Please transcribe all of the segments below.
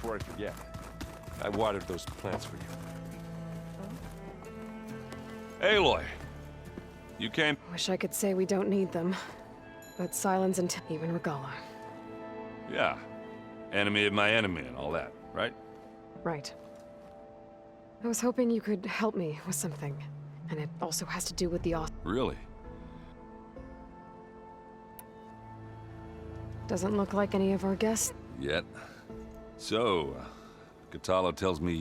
before I forget. I watered those plants for you. Aloy! You came... Wish I could say we don't need them. But silence and even Regala. Yeah. Enemy of my enemy and all that, right? Right. I was hoping you could help me with something. And it also has to do with the author. Really? Doesn't look like any of our guests. Yet. So, Katala tells me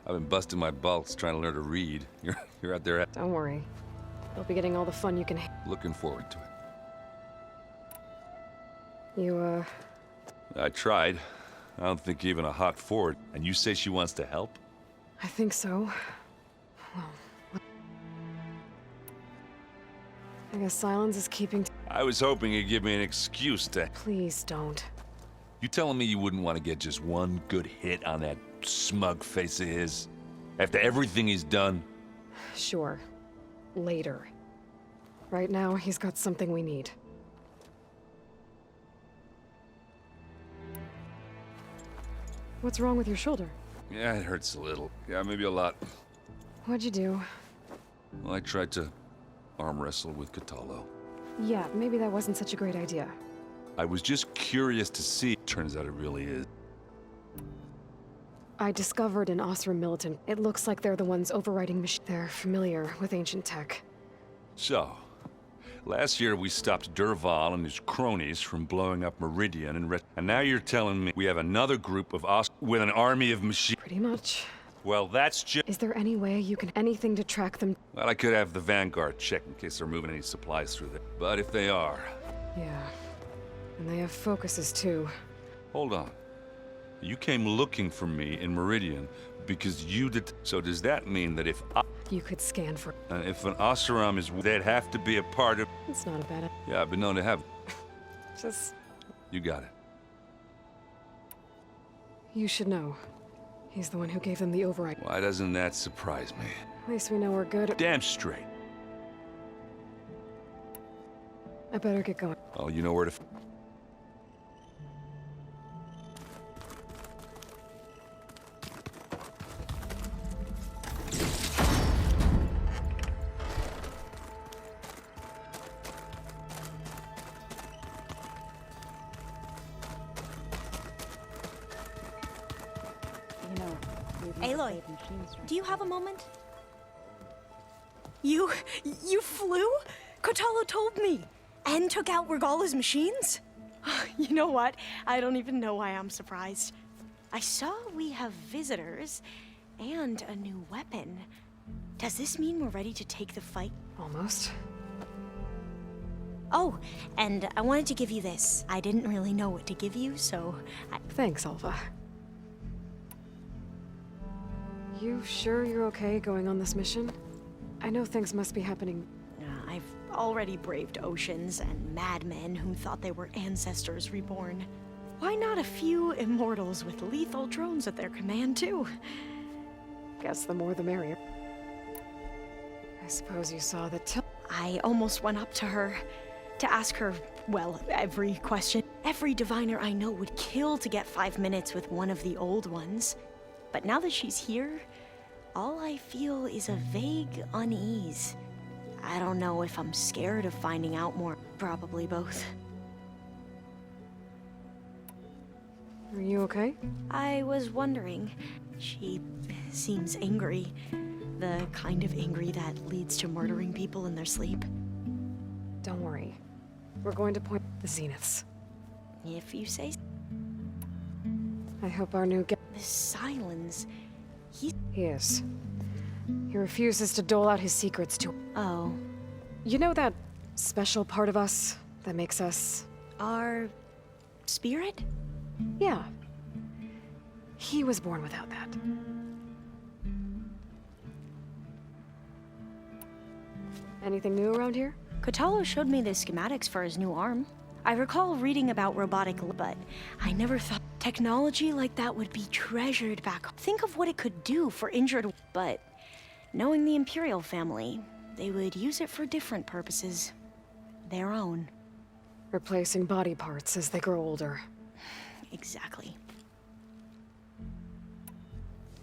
I've been busting my balls trying to learn to read. You're out there Don't worry. You'll be getting all the fun you can. looking forward to it. You, I tried. I don't think even a hot forward. And you say she wants to help? I think so. Well, I guess silence is keeping. I was hoping you'd give me an excuse to... Please don't. You telling me you wouldn't want to get just one good hit on that smug face of his? After everything he's done? Sure. Later. Right now, he's got something we need. What's wrong with your shoulder? Yeah, it hurts a little. Yeah, maybe a lot. What'd you do? Well, I tried to arm wrestle with Katala. Yeah, maybe that wasn't such a great idea. I was just curious to see. Turns out it really is. I discovered an Osram militant. It looks like they're the ones overriding They're familiar with ancient tech. So, last year we stopped Durval and his cronies from blowing up Meridian and now you're telling me we have another group of with an army of machines. Pretty much. Well, that's just... Is there any way you can... anything to track them? Well, I could have the Vanguard check in case they're moving any supplies through there. But if they are... Yeah. And they have focuses too. Hold on. You came looking for me in Meridian because you did... So does that mean that if You could scan for... if an Oseram is... they'd have to be a part of... It's not a bad... Yeah, I've been known to have... Just... You got it. You should know. He's the one who gave them the override. Why doesn't that surprise me? At least we know we're good at... Damn straight. I better get going. Oh, you know where to... Aloy, do you have a moment? You flew? Kotalo told me. And took out Regala's machines? You know what? I don't even know why I'm surprised. I saw we have visitors and a new weapon. Does this mean we're ready to take the fight? Almost. Oh, and I wanted to give you this. I didn't really know what to give you, so Thanks, Alva. You sure you're okay going on this mission? I know things must be happening. I've already braved oceans and madmen who thought they were ancestors reborn. Why not a few immortals with lethal drones at their command, too? Guess the more the merrier. I suppose you saw the I almost went up to her to ask her, well, every question. Every diviner I know would kill to get 5 minutes with one of the old ones. But now that she's here, all I feel is a vague unease. I don't know if I'm scared of finding out more. Probably both. Are you okay? I was wondering. She seems angry. The kind of angry that leads to murdering people in their sleep. Don't worry. We're going to point the zeniths. If you say so. I hope our new guest... The Silence. He is. He refuses to dole out his secrets to... Oh. You know that special part of us that makes us... Our... spirit? Yeah. He was born without that. Anything new around here? Kotalo showed me the schematics for his new arm. I recall reading about robotic, but I never thought technology like that would be treasured back. Think of what it could do for injured, but knowing the Imperial family, they would use it for different purposes. Their own. Replacing body parts as they grow older. Exactly.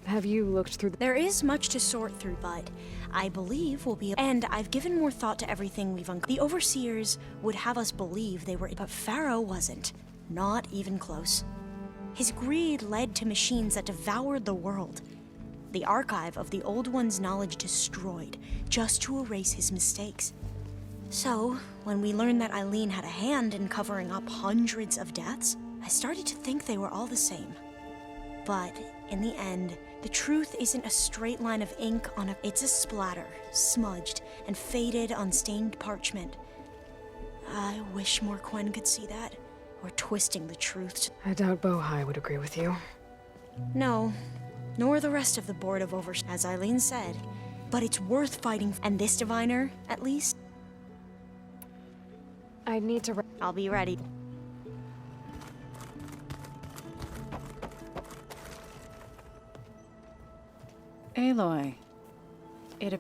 Have you looked through the... There is much to sort through, but I believe we'll be... And I've given more thought to everything we've uncovered. The Overseers would have us believe they were... But Pharaoh wasn't. Not even close. His greed led to machines that devoured the world. The archive of the Old One's knowledge destroyed, just to erase his mistakes. So, when we learned that Eileen had a hand in covering up hundreds of deaths, I started to think they were all the same. But, in the end, the truth isn't a straight line of ink on a... It's a splatter, smudged, and faded on stained parchment. I wish more Quen could see that. Or twisting the truth. I doubt Bohai would agree with you. No, nor the rest of the Board of Overseers, as Eileen said. But it's worth fighting, and this diviner, at least. I need to... I'll be ready. Aloy.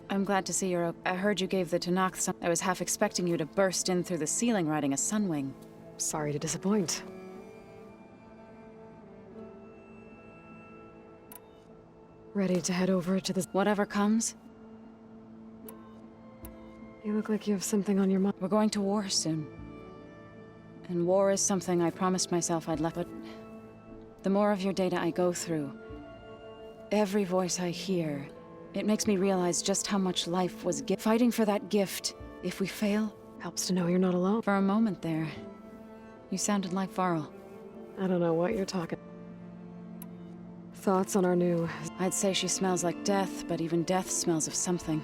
I'm glad to see you're I heard you gave the Tanakh some... I was half expecting you to burst in through the ceiling riding a sunwing. Sorry to disappoint. Ready to head over to this... Whatever comes, You look like you have something on your mind. we're going to war soon. And war is something I promised myself I'd let... But the more of your data I go through, every voice I hear, it makes me realize just how much life was fighting for that gift. If we fail... Helps to know you're not alone. For a moment there, you sounded like Varl. I don't know what you're talking... Thoughts on our new... I'd say she smells like death, but even death smells of something.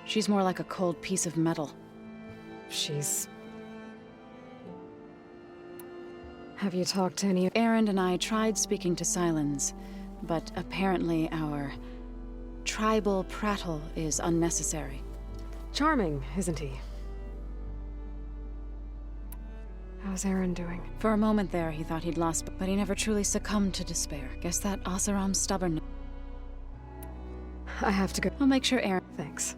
She's more like a cold piece of metal. She's... Have you talked to any... Erend and I tried speaking to Silence, but apparently our tribal prattle is unnecessary. Charming, isn't he? How's Aaron doing? For a moment there, he thought he'd lost, but he never truly succumbed to despair. Guess that Oseram's stubbornness. I have to go. I'll make sure Erend... Thanks.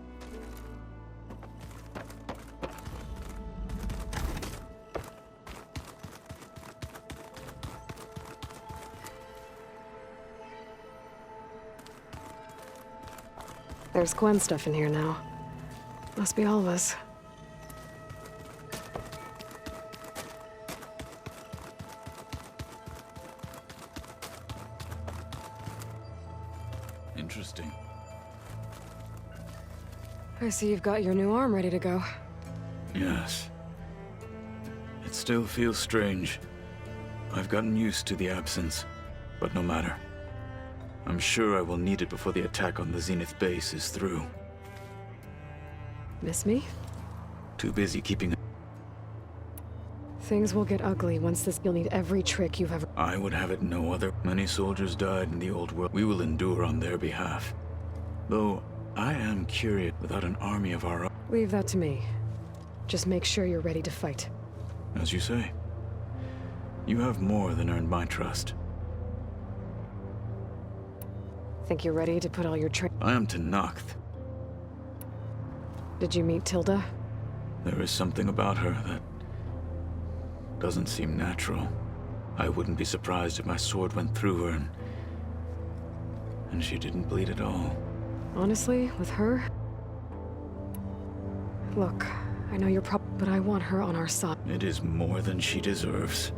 There's Quen stuff in here now. Must be all of us. Interesting. I see you've got your new arm ready to go. Yes. It still feels strange. I've gotten used to the absence, but no matter. I'm sure I will need it before the attack on the Zenith base is through. Miss me? Too busy keeping... Things will get ugly once this... You'll need every trick you've ever... I would have it no other. Many soldiers died in the old world. We will endure on their behalf. Though, I am curious, without an army of our own... Leave that to me. Just make sure you're ready to fight. As you say. You have more than earned my trust. Think you're ready to put all your I am Tenakth. Did you meet Tilda? There is something about her that... doesn't seem natural. I wouldn't be surprised if my sword went through her and she didn't bleed at all. Honestly, with her? Look, I know you're but I want her on our side. It is more than she deserves.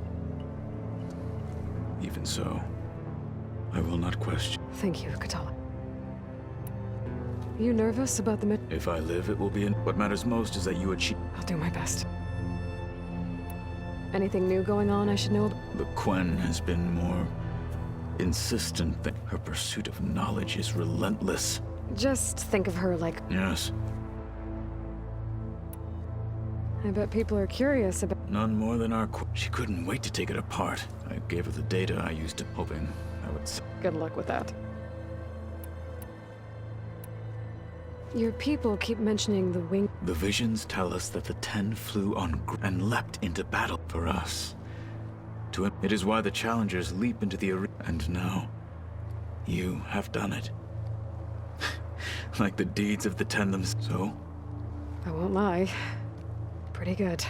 Even so, I will not question. Thank you, Katala. You nervous about the If I live, it will be in... What matters most is that you achieve... I'll do my best. Anything new going on I should know about? The Quen has been more... insistent that her pursuit of knowledge is relentless. Just think of her like... Yes, I bet people are curious about... none more than our She couldn't wait to take it apart. I gave her the data I used to... hoping I would... Good luck with that. Your people keep mentioning the wing... The visions tell us that the 10 flew on and leapt into battle for us. It is why the challengers leap into the arena. And now, you have done it. Like the deeds of the 10 themselves. So? I won't lie. Pretty good.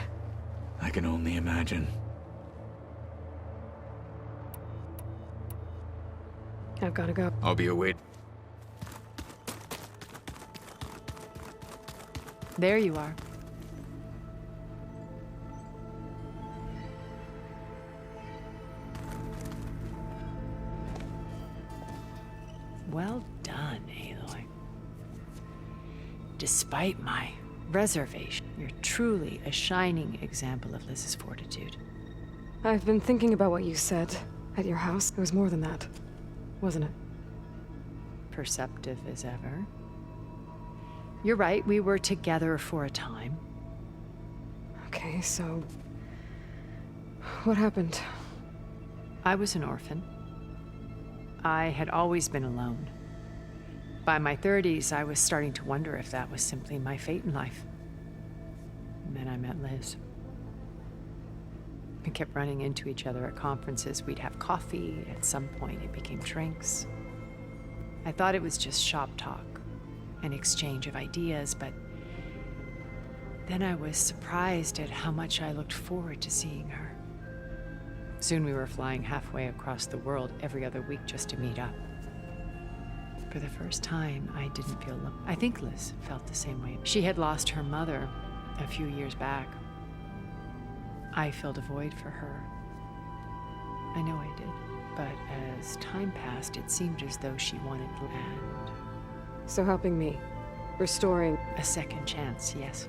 I can only imagine. I've got gotta go. I'll be awaiting. There you are. Well done, Aloy. Despite my reservation, you're truly a shining example of Liz's fortitude. I've been thinking about what you said at your house. It was more than that, wasn't it? Perceptive as ever. You're right, we were together for a time. Okay, so... what happened? I was an orphan. I had always been alone. By my 30s, I was starting to wonder if that was simply my fate in life. And then I met Liz. We kept running into each other at conferences. We'd have coffee. At some point, it became drinks. I thought it was just shop talk, an exchange of ideas, but then I was surprised at how much I looked forward to seeing her. Soon we were flying halfway across the world every other week just to meet up. For the first time, I didn't feel lonely. I think Liz felt the same way. She had lost her mother a few years back. I filled a void for her. I know I did. But as time passed, it seemed as though she wanted land. So helping me. Restoring... A second chance, yes.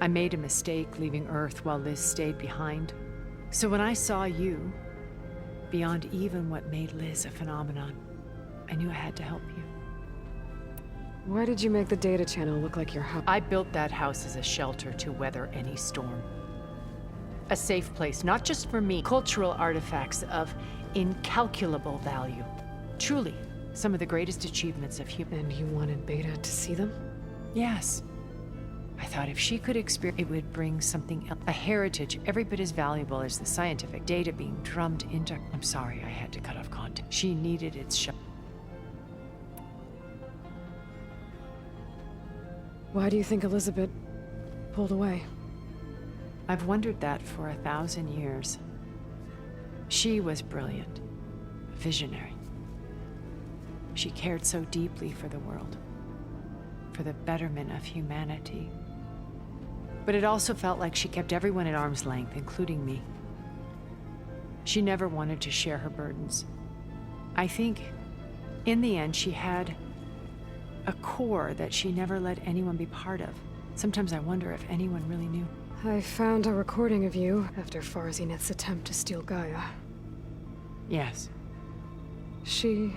I made a mistake leaving Earth while Liz stayed behind. So when I saw you, beyond even what made Liz a phenomenon, I knew I had to help you. Why did you make the data channel look like your house? I built that house as a shelter to weather any storm. A safe place, not just for me. Cultural artifacts of incalculable value. Truly, some of the greatest achievements of human. And you wanted Beta to see them? Yes. I thought if she could experience, it would bring something else. A heritage every bit as valuable as the scientific data being drummed into... I'm sorry, I had to cut off content. She needed its shelter. Why do you think Elizabeth pulled away? I've wondered that for 1,000 years. She was brilliant, visionary. She cared so deeply for the world, for the betterment of humanity. But it also felt like she kept everyone at arm's length, including me. She never wanted to share her burdens. I think, in the end, she had a core that she never let anyone be part of. Sometimes I wonder if anyone really knew. I found a recording of you after Farzineth's attempt to steal GAIA. Yes. She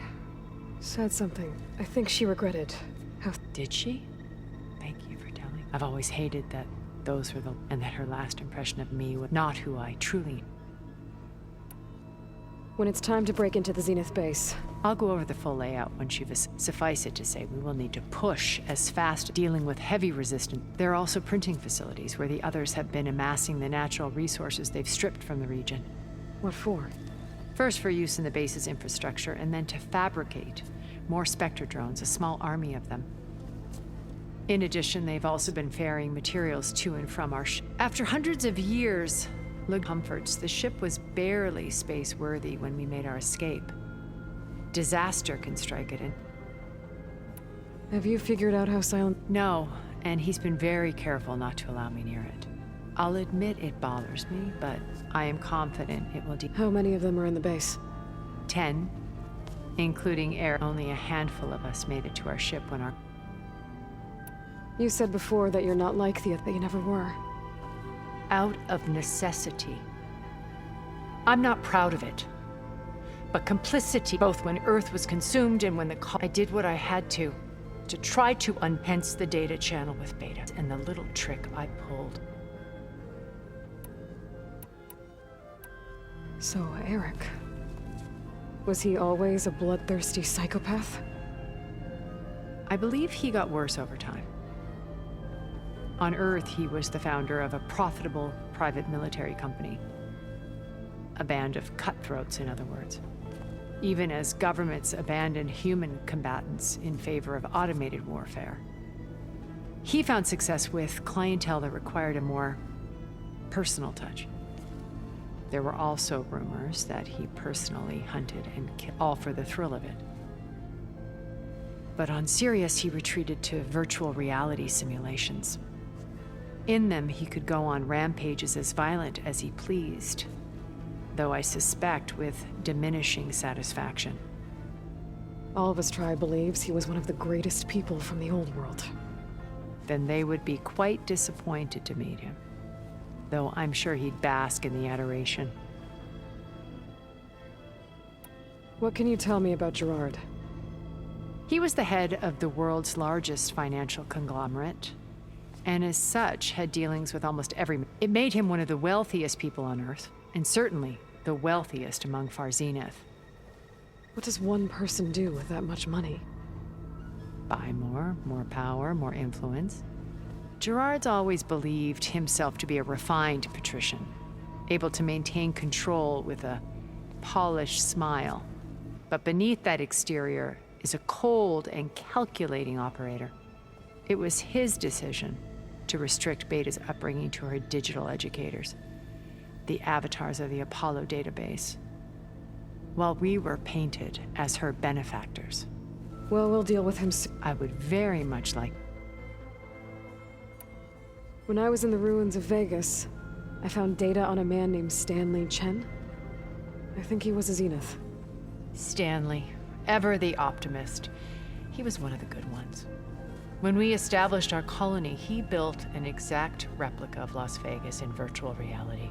said something. I think she regretted how... Did she? Thank you for telling. I've always hated that those were the... and that her last impression of me was not who I truly... When it's time to break into the Zenith base, I'll go over the full layout when she vis... Suffice it to say, we will need to push as fast, dealing with heavy resistance. There are also printing facilities where the others have been amassing the natural resources they've stripped from the region. what for? First for use in the base's infrastructure, and then to fabricate more Spectre drones, a small army of them. In addition, they've also been ferrying materials to and from our ship. After hundreds of years, comforts, the ship was barely space-worthy when we made our escape. Disaster can strike it in. Have you figured out how silent... No, and he's been very careful not to allow me near it. I'll admit it bothers me, but I am confident it will How many of them are in the base? 10, including air. Only a handful of us made it to our ship when our... You said before that you're not like that you never were. Out of necessity. I'm not proud of it. But complicity, both when Earth was consumed and when I did what I had to try to hence the data channel with Beta, and the little trick I pulled. So, Eric... was he always a bloodthirsty psychopath? I believe he got worse over time. On Earth, he was the founder of a profitable private military company. A band of cutthroats, in other words. Even as governments abandoned human combatants in favor of automated warfare. He found success with clientele that required a more personal touch. There were also rumors that he personally hunted and killed, all for the thrill of it. But on Sirius, he retreated to virtual reality simulations. In them, he could go on rampages as violent as he pleased, though I suspect with diminishing satisfaction. All of his tribe believes he was one of the greatest people from the old world. Then they would be quite disappointed to meet him, though I'm sure he'd bask in the adoration. What can you tell me about Gerard? He was the head of the world's largest financial conglomerate, and as such had dealings with almost every... It made him one of the wealthiest people on Earth, and certainly the wealthiest among Far Zenith. What does one person do with that much money? Buy more power, more influence. Gerard's always believed himself to be a refined patrician, able to maintain control with a polished smile. But beneath that exterior is a cold and calculating operator. It was his decision to restrict Beta's upbringing to her digital educators, the avatars of the Apollo database, while we were painted as her benefactors. Well, we'll deal with him soon. I would very much like... When I was in the ruins of Vegas, I found data on a man named Stanley Chen. I think he was a Zenith. Stanley, ever the optimist. He was one of the good ones. When we established our colony, he built an exact replica of Las Vegas in virtual reality.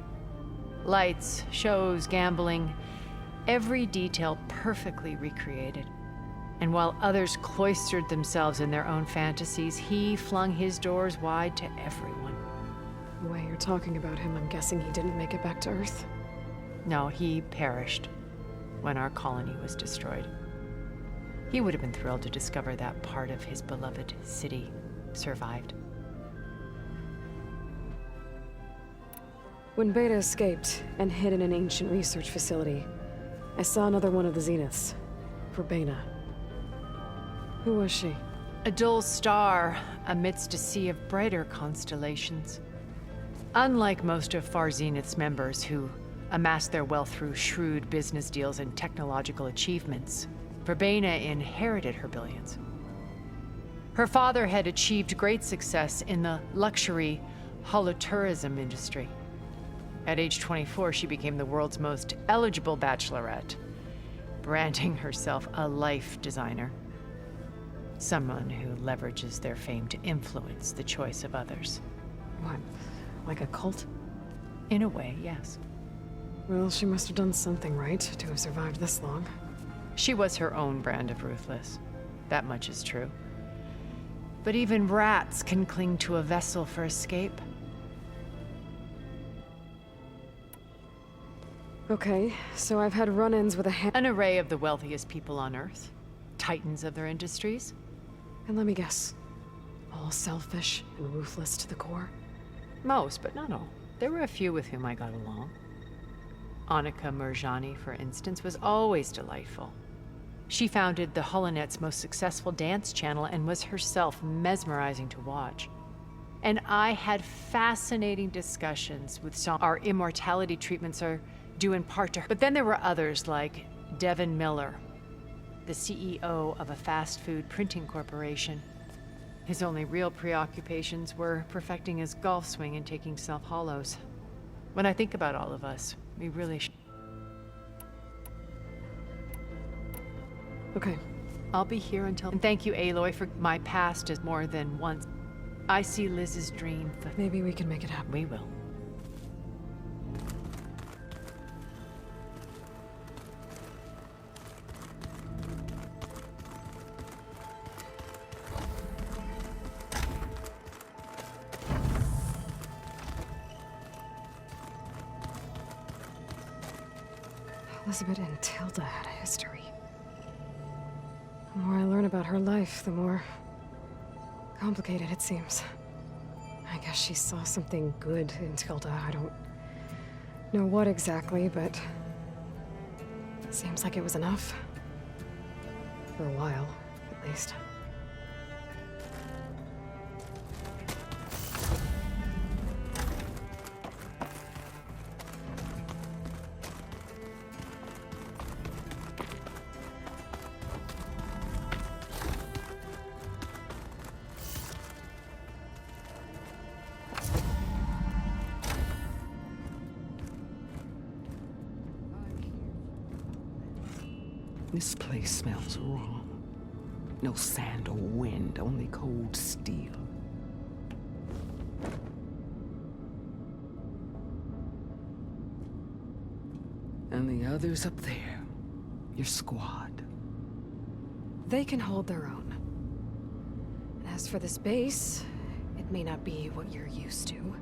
Lights, shows, gambling, every detail perfectly recreated. And while others cloistered themselves in their own fantasies, he flung his doors wide to everyone. The way you're talking about him, I'm guessing he didn't make it back to Earth. No, he perished when our colony was destroyed. He would have been thrilled to discover that part of his beloved city survived. When Beta escaped and hid in an ancient research facility, I saw another one of the Zeniths, Verbena. Who was she? A dull star amidst a sea of brighter constellations. Unlike most of Far Zenith's members who amassed their wealth through shrewd business deals and technological achievements, Verbena inherited her billions. Her father had achieved great success in the luxury holotourism industry. At age 24, she became the world's most eligible bachelorette, branding herself a life designer. Someone who leverages their fame to influence the choice of others. What, like a cult? In a way, yes. Well, she must have done something right to have survived this long. She was her own brand of ruthless. That much is true. But even rats can cling to a vessel for escape. Okay, so I've had run-ins with An array of the wealthiest people on Earth. Titans of their industries. And let me guess, all selfish and ruthless to the core? Most, but not all. There were a few with whom I got along. Annika Murjani, for instance, was always delightful. She founded the HoloNet's most successful dance channel and was herself mesmerizing to watch. And I had fascinating discussions with some. Our immortality treatments are due in part to her. But then there were others like Devin Miller, the CEO of a fast food printing corporation. His only real preoccupations were perfecting his golf swing and taking self-hollows. When I think about all of us, we really should. Okay. I'll be here until... And thank you, Aloy, for my past is more than once. I see Liz's dream. Maybe we can make it happen. We will. Elizabeth and Tilda had a history. The more I learn about her life, the more complicated it seems. I guess she saw something good in Tilda. I don't know what exactly, but it seems like it was enough. For a while, at least. This place smells wrong. No sand or wind, only cold steel. And the others up there, your squad. They can hold their own. And as for this base, it may not be what you're used to,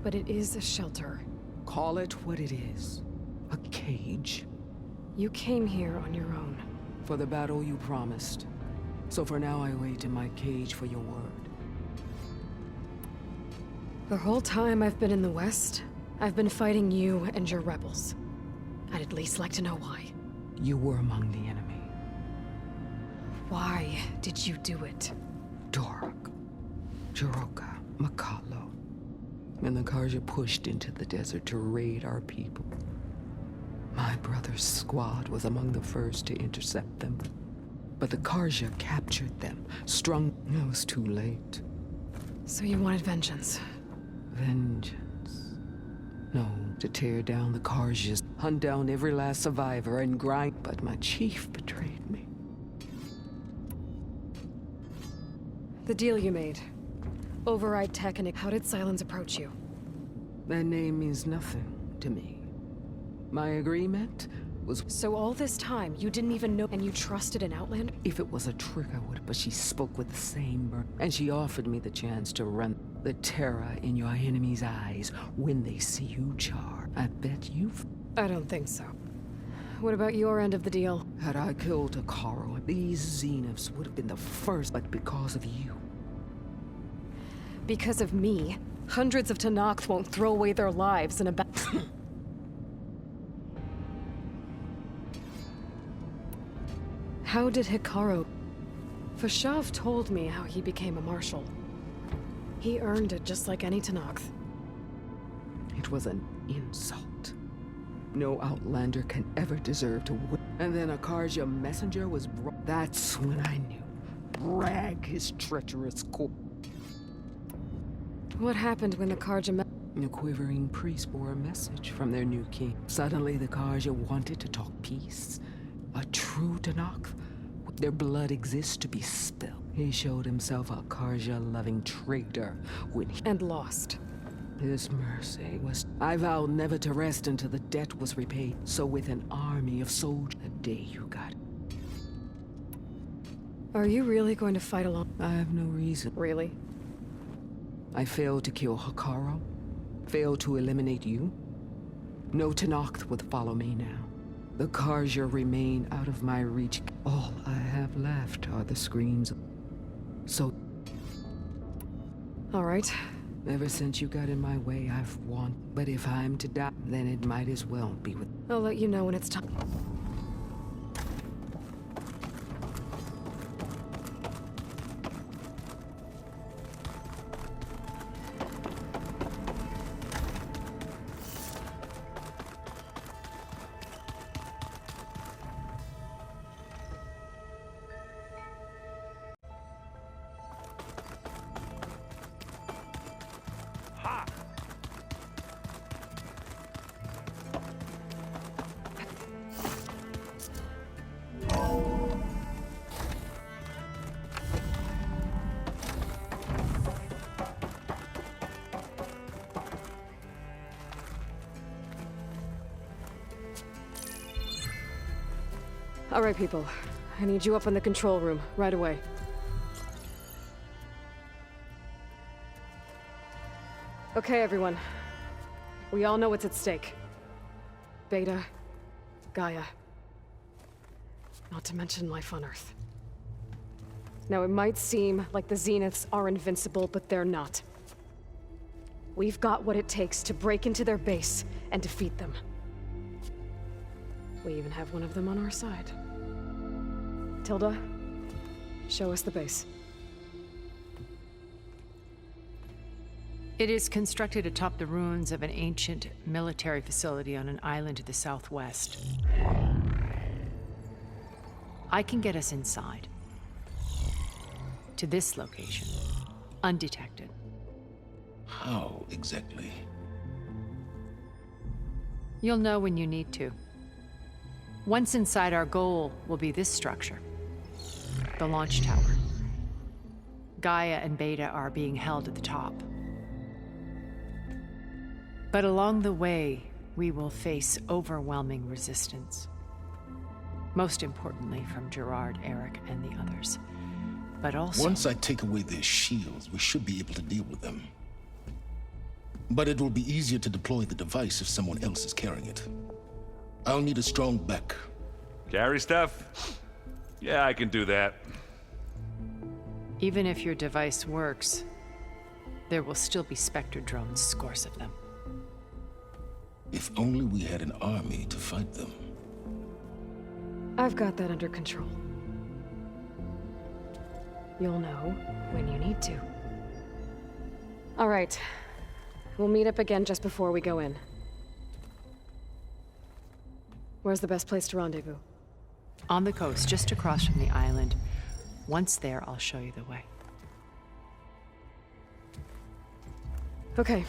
but it is a shelter. Call it what it is. A cage. You came here on your own. For the battle you promised. So for now I wait in my cage for your word. The whole time I've been in the West, I've been fighting you and your rebels. I'd at least like to know why. You were among the enemy. Why did you do it? Dork, Jiroka, Makalo, and the Karja pushed into the desert to raid our people. My brother's squad was among the first to intercept them. But the Karja captured them, strung. It was too late. So you wanted vengeance? Vengeance. No, to tear down the Karjas, hunt down every last survivor and grind. But my chief betrayed me. The deal you made. Override tech and how did Silence approach you? That name means nothing to me. My agreement was... So all this time, you didn't even know and you trusted an Outlander? If it was a trick, I would, but she spoke with the same burn. And she offered me the chance to run the terror in your enemy's eyes when they see you charge. I bet you've... I don't think so. What about your end of the deal? Had I killed Akaro, these Zeniths would have been the first, but because of you. Because of me, hundreds of Tenakth won't throw away their lives in a How did Hikaru... Fashav told me how he became a marshal. He earned it just like any Tenakth. It was an insult. No Outlander can ever deserve to win. And then a Karja messenger was brought. That's when I knew. Brag his treacherous corpse. What happened when the Karja A quivering priest bore a message from their new king. Suddenly the Karja wanted to talk peace. A true Tenakth. Their blood exists to be spilled. He showed himself a Karja-loving traitor when he... And lost. His mercy was... I vowed never to rest until the debt was repaid. So with an army of soldiers, the day you got it. Are you really going to fight alone? I have no reason. Really? I failed to kill Hikaru. Failed to eliminate you. No Tenakth would follow me now. The Karja remain out of my reach. All I have left are the screams. So... All right. Ever since you got in my way, I've won. But if I'm to die, then it might as well be with... I'll let you know when it's time. All right, people. I need you up in the control room, right away. Okay, everyone. We all know what's at stake. Beta, Gaia. Not to mention life on Earth. Now, it might seem like the Zeniths are invincible, but they're not. We've got what it takes to break into their base and defeat them. We even have one of them on our side. Tilda, show us the base. It is constructed atop the ruins of an ancient military facility on an island to the southwest. I can get us inside. To this location, undetected. How exactly? You'll know when you need to. Once inside, our goal will be this structure, the launch tower. GAIA and Beta are being held at the top. But along the way, we will face overwhelming resistance. Most importantly from Gerard, Eric, and the others. But also... Once I take away their shields, we should be able to deal with them. But it will be easier to deploy the device if someone else is carrying it. I'll need a strong back. Carry stuff? Yeah, I can do that. Even if your device works, there will still be Spectre drones, scores of them. If only we had an army to fight them. I've got that under control. You'll know when you need to. All right. We'll meet up again just before we go in. Where's the best place to rendezvous? On the coast, just across from the island. Once there, I'll show you the way. Okay.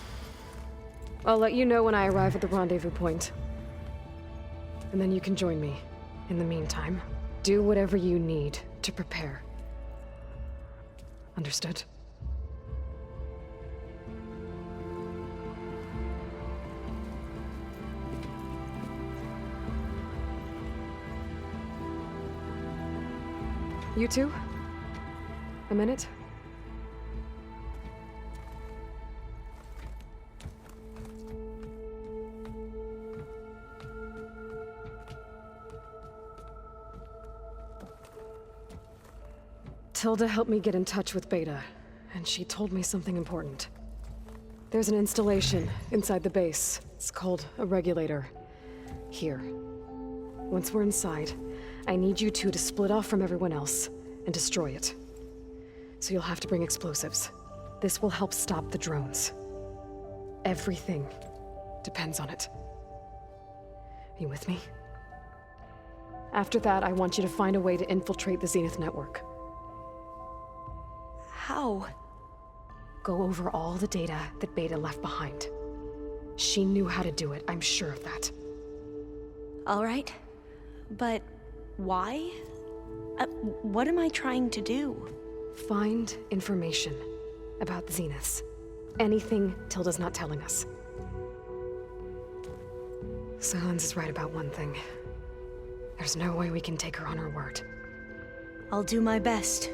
I'll let you know when I arrive at the rendezvous point. And then you can join me. In the meantime, do whatever you need to prepare. Understood? You two? A minute? Tilda helped me get in touch with Beta, and she told me something important. There's an installation inside the base. It's called a regulator. Here. Once we're inside, I need you two to split off from everyone else and destroy it. So you'll have to bring explosives. This will help stop the drones. Everything depends on it. Are you with me? After that, I want you to find a way to infiltrate the Zenith network. How? Go over all the data that Beta left behind. She knew how to do it, I'm sure of that. All right. But why? What am I trying to do? Find information about the Zeniths. Anything Tilda's not telling us. Sans is right about one thing. There's no way we can take her on her word. I'll do my best.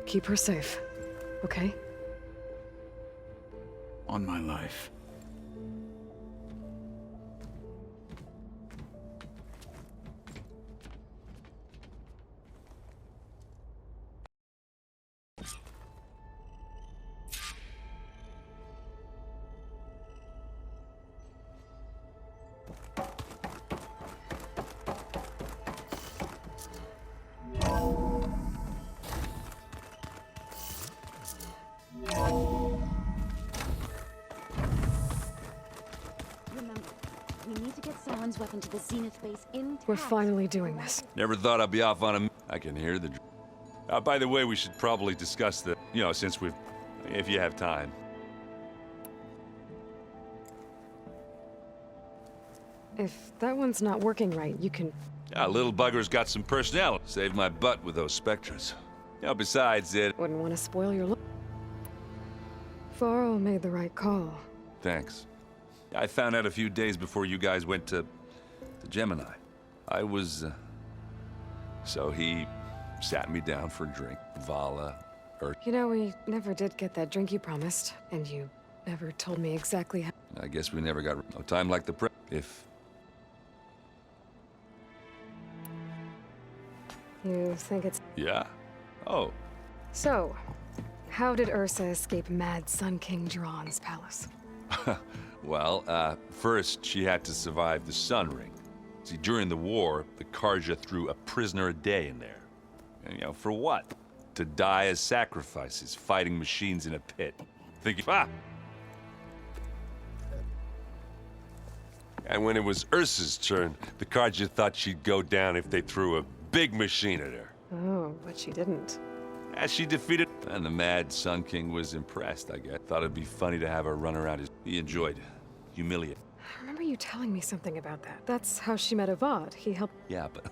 Keep her safe, okay? On my life. Weapon to the Zenith base intact. We're finally doing this. Never thought I'd be off on a... I can hear the... by the way, we should probably discuss the... since we've... if you have time. If that one's not working right, you can... Little bugger's got some personality. Saved my butt with those Spectres. Besides it... Wouldn't want to spoil your look. Faro made the right call. Thanks. I found out a few days before you guys went to Gemini. I was... So he sat me down for a drink. Vala, we never did get that drink you promised, and you never told me exactly how... I guess we never got... No time like the if... You think it's... Yeah? Oh. So, how did Ursa escape Mad Sun King Jiran's palace? Well, first she had to survive the Sun Ring. See, during the war, the Karja threw a prisoner a day in there. And, for what? To die as sacrifices, fighting machines in a pit. Thinking, And when it was Ursa's turn, the Karja thought she'd go down if they threw a big machine at her. Oh, but she didn't. As she defeated... And the Mad Sun King was impressed, I guess. Thought it'd be funny to have her run around. He enjoyed humiliating. I remember you you telling me something about that? That's how she met Avad. He helped. Yeah, but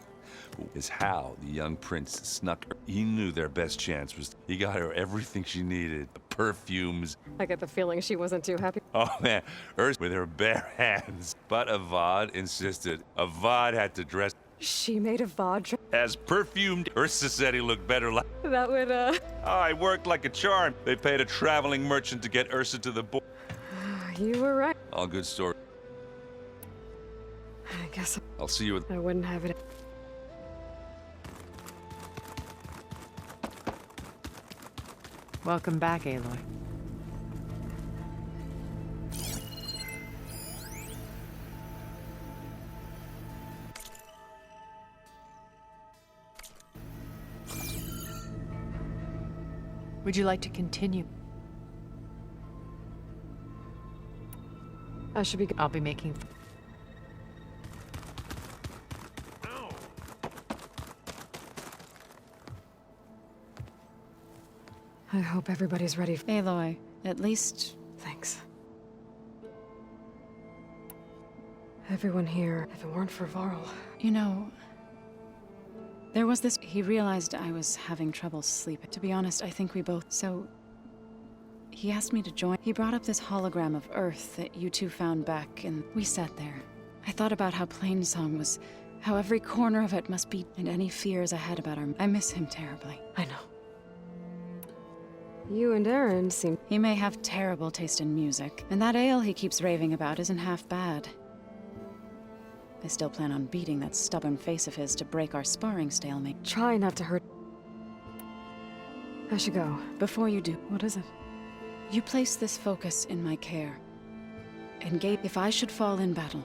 is how the young prince snuck her. He knew their best chance was he got her everything she needed. The perfumes. I get the feeling she wasn't too happy. Oh man, Ursa with her bare hands. But Avad insisted. Avad had to dress She made Avad. as perfumed. Ursa said he looked better like. That would, Oh, it worked like a charm. They paid a traveling merchant to get Ursa to the board. You were right. All good story. I guess I'll see you at. I wouldn't have it. Welcome back, Aloy. Would you like to continue? I should be. I'll be making. I hope everybody's ready. Aloy, at least Thanks. Everyone here. If it weren't for Varl. you know, there was this. He realized I was having trouble sleeping. To be honest, I think we both. So, he asked me to join. He brought up this hologram of Earth that you two found back, and we sat there. I thought about how Plainsong was, how every corner of it must be, and any fears I had about our. I miss him terribly. I know. You and Aaron seem. He may have terrible taste in music, and that ale he keeps raving about isn't half bad. I still plan on beating that stubborn face of his to break our sparring stalemate. Try not to hurt. I should go. Before you do, What is it? you place this focus in my care. And if I should fall in battle,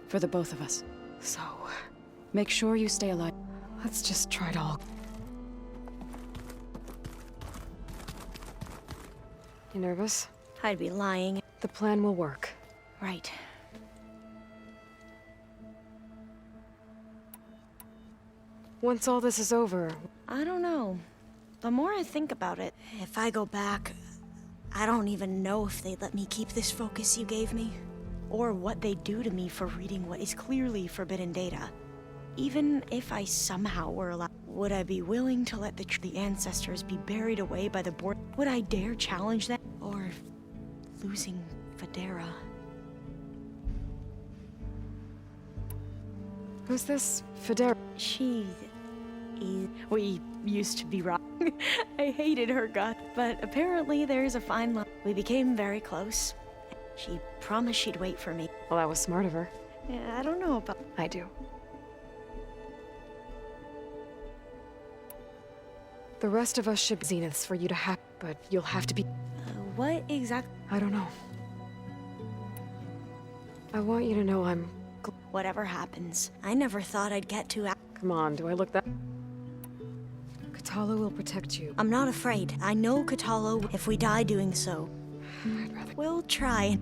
for the both of us, So, make sure you stay alive. let's just try it all. You nervous? I'd be lying. The plan will work. Right. Once all this is over, I don't know. The more I think about it, if I go back, I don't even know if they'd let me keep this focus you gave me. Or what they'd do to me for reading what is clearly forbidden data. Even if I somehow were allowed, would I be willing to let the ancestors be buried away by the board? Would I dare challenge them? Or losing Federa? who's this Federa? We used to be wrong. I hated her gut, but apparently there's a fine line. We became very close. She promised she'd wait for me. Well, that was smart of her. Yeah, I don't know about. I do. The rest of us ship zeniths for you to have, but you'll have to be. What exactly? I don't know. I want you to know I'm. Whatever happens, I never thought I'd get to. Come on, do I look that? Katalo will protect you. I'm not afraid. I know Katalo if we die doing so. I'd rather. We'll try.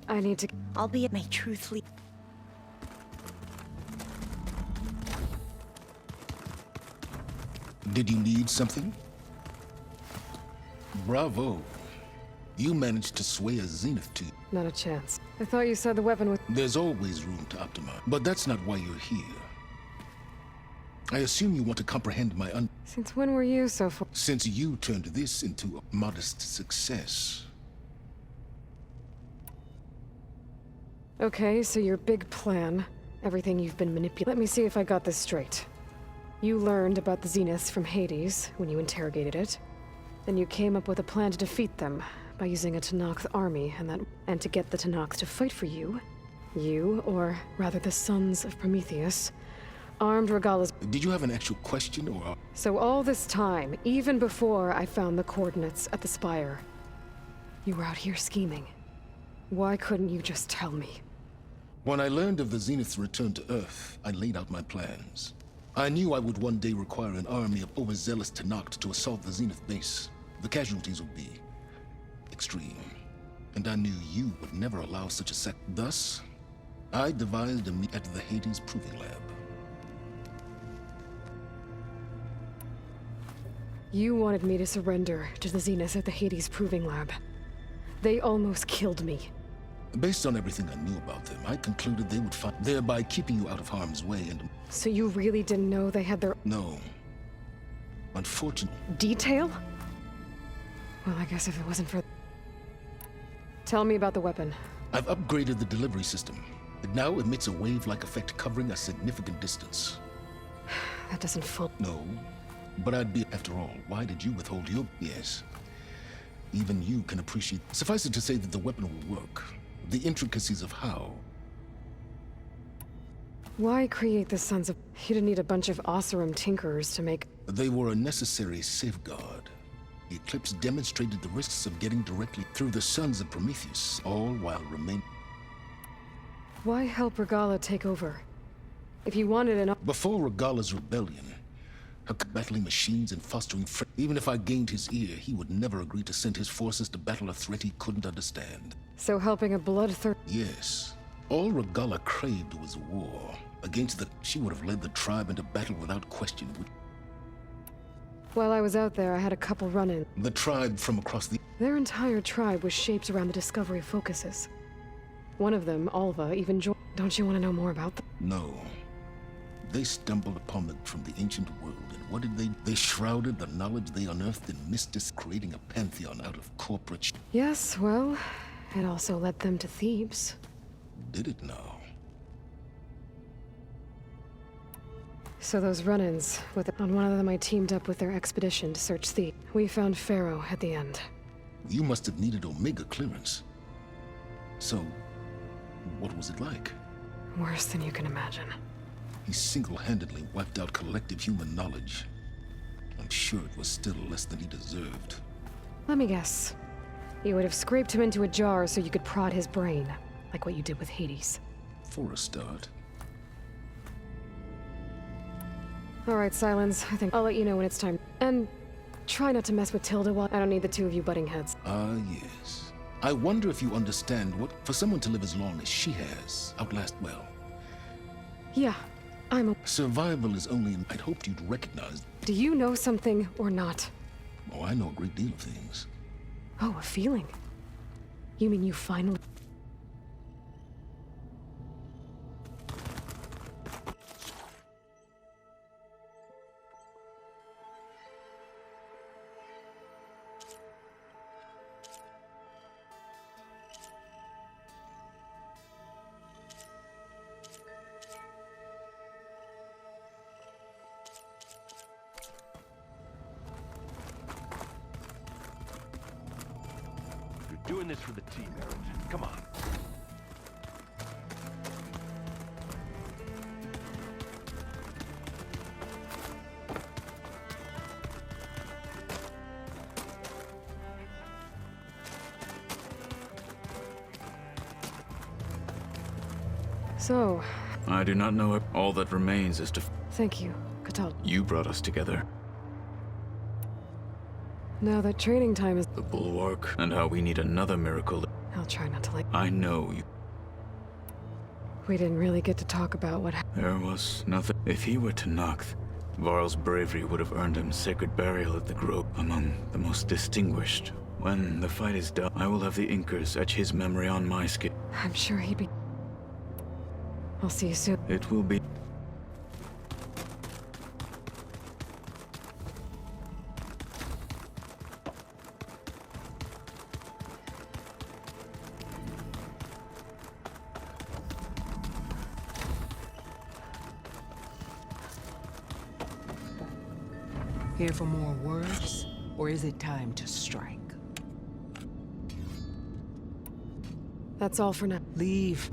I need to. I'll be at my truthfully. Did you need something? Bravo. You managed to sway a zenith to. Not a chance. I thought you said the weapon was. There's always room to optimize, but that's not why you're here. I assume you want to comprehend my Since when were you so far? since you turned this into a modest success. Okay, so your big plan, everything you've been manipulating. Let me see if I got this straight. You learned about the Zeniths from Hades when you interrogated it. Then you came up with a plan to defeat them by using a Tenakth army and to get the Tenakth to fight for you. You, or rather the sons of Prometheus, armed Regalla's. Did you have an actual question or? So all this time, even before I found the coordinates at the spire, you were out here scheming. Why couldn't you just tell me? When I learned of the Zenith's return to Earth, I laid out my plans. I knew I would one day require an army of overzealous Tenakth to assault the Zenith base. The casualties would be extreme, and I knew you would never allow such a Thus, I devised a meet at the Hades Proving Lab. You wanted me to surrender to the Zeniths at the Hades Proving Lab. They almost killed me. Based on everything I knew about them, I concluded they would find, thereby keeping you out of harm's way and... So you really didn't know they had their No. Unfortunately, detail? Well, I guess if it wasn't for... Tell me about the weapon. I've upgraded the delivery system. It now emits a wave-like effect covering a significant distance. That doesn't full... No, but I'd be... After all, why did you withhold your... Yes. Even you can appreciate... Suffice it to say that the weapon will work. The intricacies of how... Why create the Sons of... You didn't need a bunch of Oseram tinkerers to make... They were a necessary safeguard. The eclipse demonstrated the risks of getting directly through the Sons of Prometheus, all while remaining... Why help Regala take over? If you wanted an... Before Regala's rebellion, her battling machines and fostering even if I gained his ear, he would never agree to send his forces to battle a threat he couldn't understand. So helping a bloodthirst... Yes. All Regala craved was war. Against the... She would have led the tribe into battle without question. While I was out there, I had a couple run-ins. The tribe from across the... Their entire tribe was shaped around the Discovery focuses. One of them, Alva, even joined... Don't you want to know more about them? No. They stumbled upon them from the ancient world, and what did they... They shrouded the knowledge they unearthed in mystics, creating a pantheon out of corporate... Yes, well, it also led them to Thebes. Did it now? So those run-ins, on one of them I teamed up with their expedition to search Thebes. We found Pharaoh at the end. You must have needed Omega clearance. So, what was it like? Worse than you can imagine. He single-handedly wiped out collective human knowledge. I'm sure it was still less than he deserved. Let me guess. You would have scraped him into a jar so you could prod his brain, like what you did with Hades. For a start. All right, Silence. I think I'll let you know when it's time. And try not to mess with Tilda while I don't need the two of you butting heads. Ah, yes. I wonder if you understand what... For someone to live as long as she has, outlast well. Yeah, I'm a... Survival is only... I'd hoped you'd recognize... Do you know something or not? Oh, I know a great deal of things. Oh, a feeling. You mean you finally... Doing this for the team, Aaron. Come on. So, I do not know if all that remains is to... thank you, Katal. You brought us together. Now that training time is... The bulwark, and how we need another miracle. I'll try not to like... I know you. We didn't really get to talk about what happened. There was nothing. If he were to Noct, Varl's bravery would have earned him sacred burial at the grove, among the most distinguished. When the fight is done, I will have the Inkers etch his memory on my skin. I'm sure he'd be... I'll see you soon. It will be... Here for more words, or is it time to strike? That's all for now. Leave.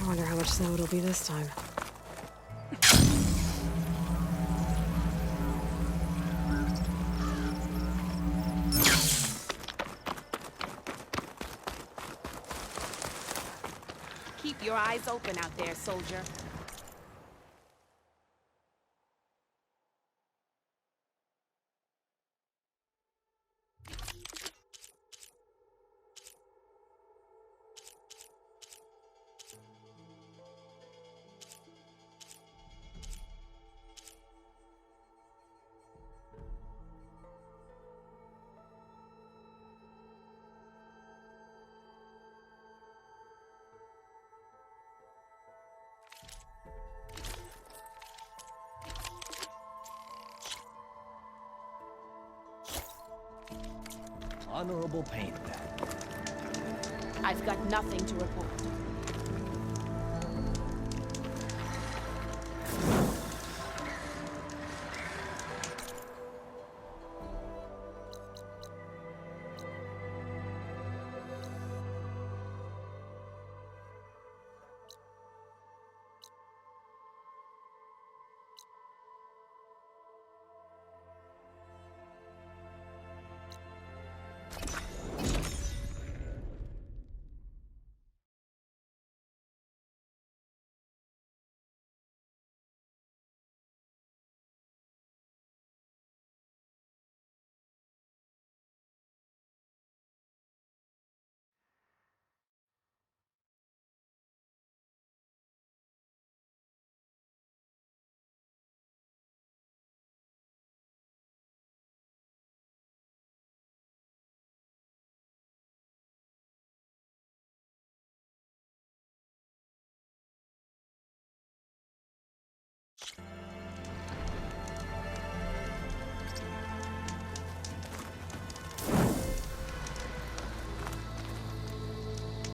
I wonder how much snow it'll be this time. Keep your eyes open out there, soldier. Honorable paint then. I've got nothing to report.